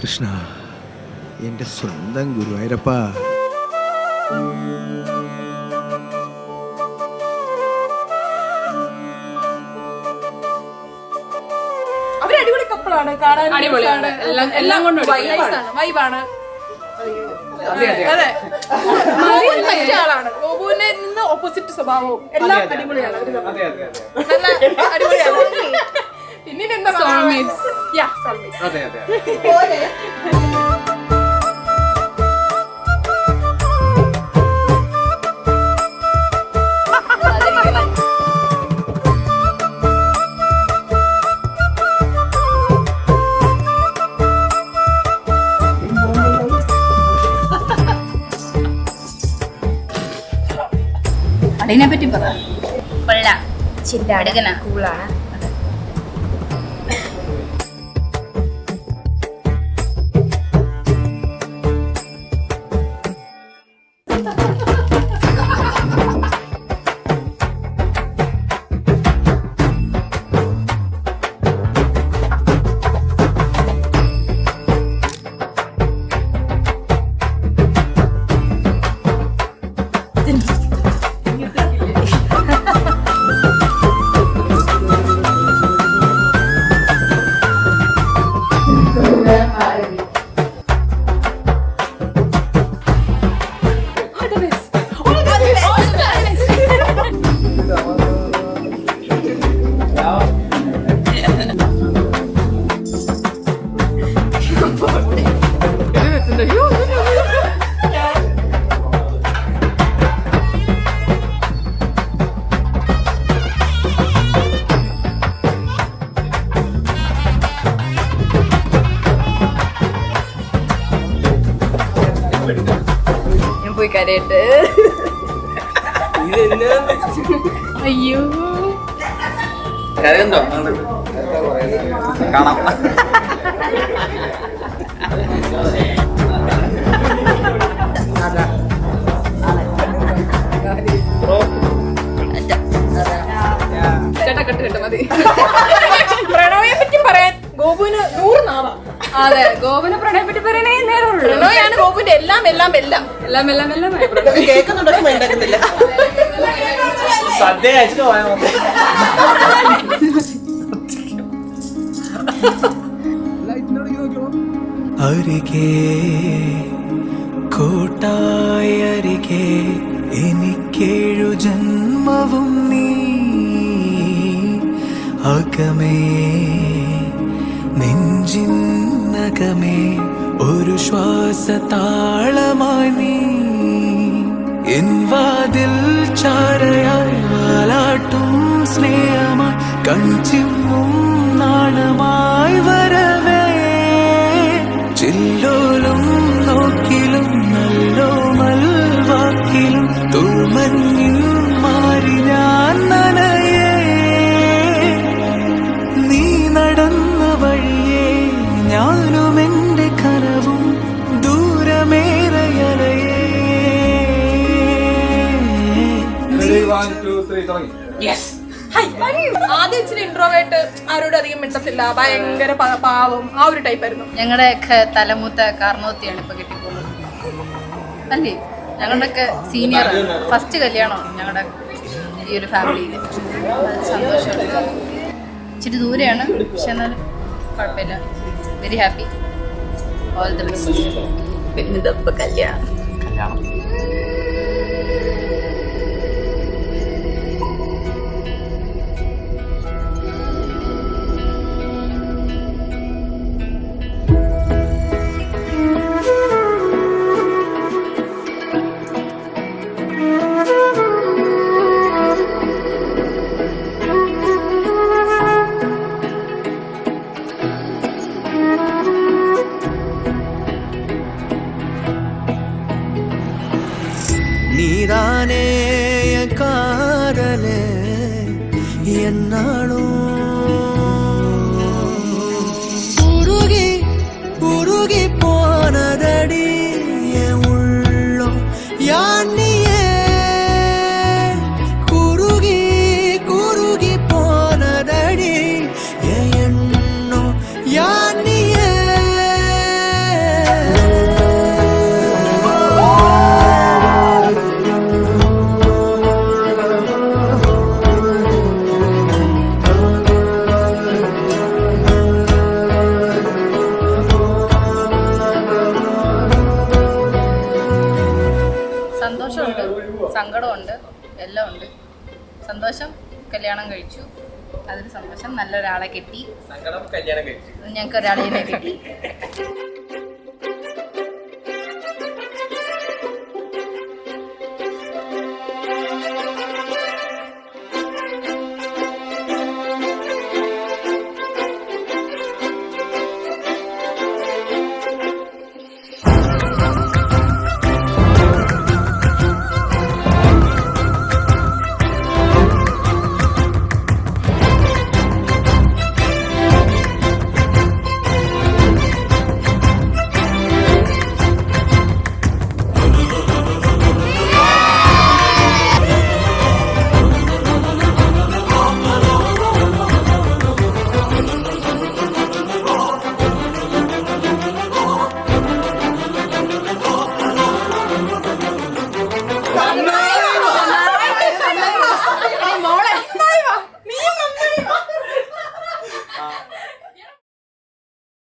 കൃഷ്ണ, എൻ്റെ സ്വന്തം ഗുരുവായൂരപ്പ. അവര് അടിപൊളി കപ്പിളാണ്, കാണാൻ അടിപൊളിയാണ്, എല്ലാം കൊണ്ടും വൈബാണ്. അതെ, ആളാണ്. ഗോപുവിനെ നിന്ന് ഓപ്പോസിറ്റ് സ്വഭാവവും എല്ലാം അടിപൊളിയാണ്. നല്ല അടിപൊളിയാണ്. പിന്നീട് എന്താ അതിനെ പറ്റി പറ. കൊള്ളാം, ചില്ലാടുകന കൂളാണ്. ഞാൻ പോയി കരയട്ടെ. അയ്യോ, കരയുണ്ടോ? കാണാം. ചേട്ടാ കെട്ട് മതി. പ്രണോയെ പറ്റി പറയാൻ ഗോപുവിന് 100 നാവാം. അതെ, ഗോപുവിനെ പ്രണയെ പറ്റി പറയണേ നേരമുള്ളൂ. പ്രണോയാണ് ഗോപുവിന്റെ എല്ലാം എല്ലാം എല്ലാം എല്ലാം എല്ലാം എല്ലാം കേൾക്കുന്നുണ്ടോ? ഉണ്ടാക്കുന്നില്ല. സദ്യ കഴിച്ചിട്ട് പോയാൽ മതി. അരികെ കൂട്ടായി അരികെ എനിക്കേഴു ജന്മവും നീ അകമേ നെഞ്ചിന്നകമേ ഒരു ശ്വാസതാളമായി നീ എൻ വാതിൽ ചാരയായി വാലാട്ടും സ്നേഹമായി കൺചിമ്മും നാണമായി വരവേ ചില്ലോലും നോക്കിലും നല്ലോമൽ വാക്കിലും തൂമഞ്ഞിൽ മാറി ഞാൻ നനയേ നീ നടന്ന വഴിയേ ഞാനും എൻ്റെ കനവും ദൂരമേറയലയേ. ആദ്യം ഇച്ചിരി ഇൻട്രോവേർട്ട്, ആരോടും അധികം മിണ്ടത്തില്ല, ഭയങ്കര പാവം, ആ ഒരു ടൈപ്പ് ആയിരുന്നു. ഞങ്ങളുടെയൊക്കെ തലമൂത്ത കാർന്നോത്തിയാണ് ഇപ്പൊ കിട്ടിപ്പോകുന്നത് അല്ലേ. ഞങ്ങളുടെയൊക്കെ സീനിയർ ഫസ്റ്റ് കല്യാണമാണ് ഞങ്ങളുടെ ഈ ഒരു ഫാമിലിയിൽ. സന്തോഷമുണ്ട്. ഇച്ചിരി ദൂരെയാണ്, പക്ഷെ എന്നാലും കുഴപ്പമില്ല. Very happy. All the best. പിന്നെ ഇതപ്പോൾ കല്യാണം. நீதானே காதலே என்னாலும் உருகி உருகி போனதடி என் உள்ளம் யானியே குருகி குருகி போனதடி என் எண்ணம் யானியே കല്യാണം കഴിച്ചു, അതിന് സന്തോഷം. നല്ലൊരാളെ കിട്ടി, സങ്കടം കല്യാണം കഴിച്ചു, ഞങ്ങൾക്ക് ഒരാളെ കിട്ടി.